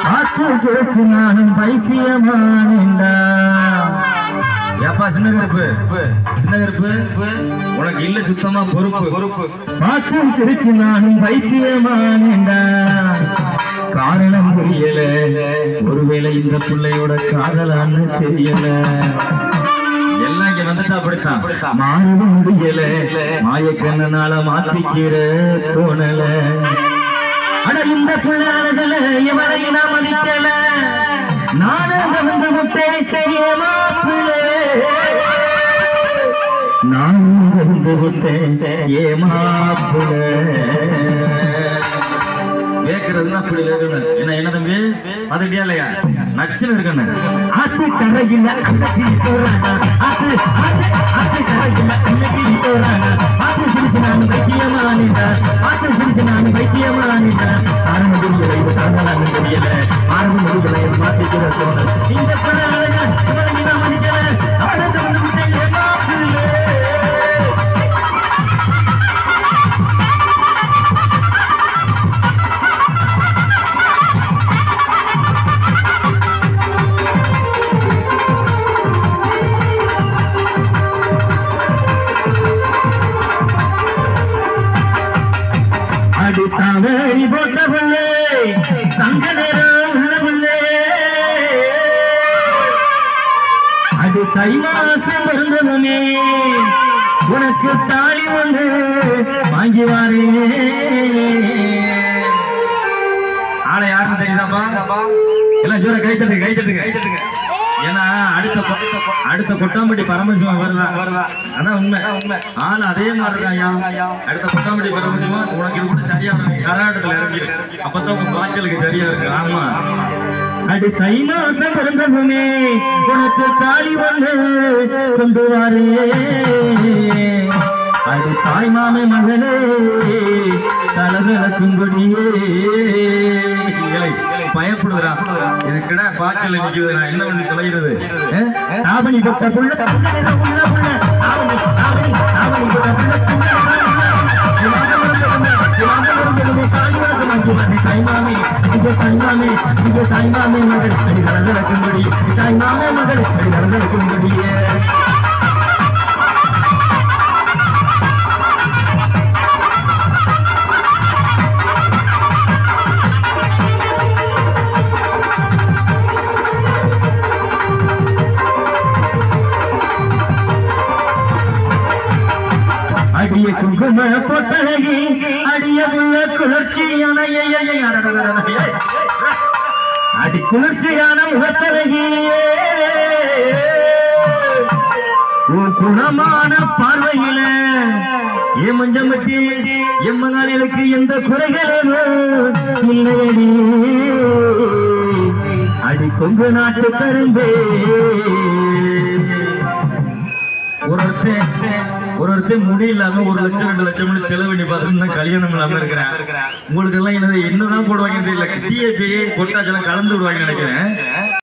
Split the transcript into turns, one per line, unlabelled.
பார்த்து சிரிச்சு நானும் பைத்தியமானேண்டா. ஏப்பா சின்ன கருப்பு உனக்கு இல்ல சுத்தமா பொறுப்பு. பார்த்து சிரிச்சு நானும் பைத்தியமானேண்டா. காரணம் புரியல, ஒருவேளை இந்த பிள்ளையோட காதலான்னு தெரியல. எல்லாம் இங்க வந்துட்டா அப்படித்தான் மாறவும் முடியல. மாயக்கண்ணனால மாத்திக்கிற தோணல. அட இந்த பிள்ளைகள எவரை நான் மதிக்கல. நானும் வந்து விட்டேன் ஏமாப்பிள்ளை. நானும் வந்து விட்டேன் ஏமாப்பிள்ளை. கேட்கறதுன்னா அப்படி இருக்கணும். என்ன தம்பி அதுட்டியா இல்லையா நச்சுன்னு இருக்கணும். அது கரையில் அது சிரிச்சு நான் வைத்தியமானிட்டேன். அது சிரிச்சு நான் வைத்தியமானிட்டேன். ஆரம்ப தெரியல இது காதலான்னு தெரியல. ஆரம்ப முடிவுகளை மாத்திக்கிற தோணல். இந்த படம் மதிக்கல. அடுத்து வந்து தாவணி போட்ட பிள்ளை தங்க நேரம் உள்ள பிள்ளை. அது தை மாசம் வருந்ததுமே உனக்கு தாலி ஒன்று வாங்கி வாரே. ஆளை யாருன்னு தெரியுதாப்பா? எல்லாம் ஜோர கைத்தட்டுங்க. ஏன்னா அடுத்த கொட்டாம்பட்டி பரமசிவம் வருதா? அதான் உண்மை. ஆள் அதே மாதிரிதான். அடுத்த கொட்டாம்பட்டி பரமசிவம் உனக்கு இது கூட சரியா கர்நாடகத்துல இறங்கிடு. அப்பதான் உங்க காய்ச்சலுக்கு சரியா இருக்கு. ஆமா அடி தை மாசம் பிறந்ததுமே உனக்கு தாலி ஒன்று கொண்டு வாரே. அடி தாய் மாமே மகனே தலதலக்கும்படியே. பயப்படுறா எனக்குடா பாய்ச்சல் நிக்குது. நான் என்ன பண்ணி தொலைகிறது? தாவணி போட்ட புள்ள தாய்மாமே மகள் அடி நடக்கும்படி. தாய்மாமே மகள் அடி நடக்கும்படியே. அடிய குங்கும பொட்டழகி அடிய உள்ள குளிர்ச்சியான அடி குளிர்ச்சியான முகத்தழகியே. உன் குணமான பார்வையில என் மஞ்சமட்டி என் மகளுக்கு எந்த குறைகளோ இல்லையடி. அடி கொங்கு நாட்டு கரும்பே. ஒருத்தர் முடியலாம 1 லட்சம் 2 லட்சம் செலவு பண்ணி பார்த்து கல்யாணம் இல்லாம இருக்கிறேன். உங்களுக்கு எல்லாம் என்னதான் போடுவாங்க தெரியல. டிஏபி பொட்டாச்செல்லாம் கலந்து விடுவாங்க நினைக்கிறேன்.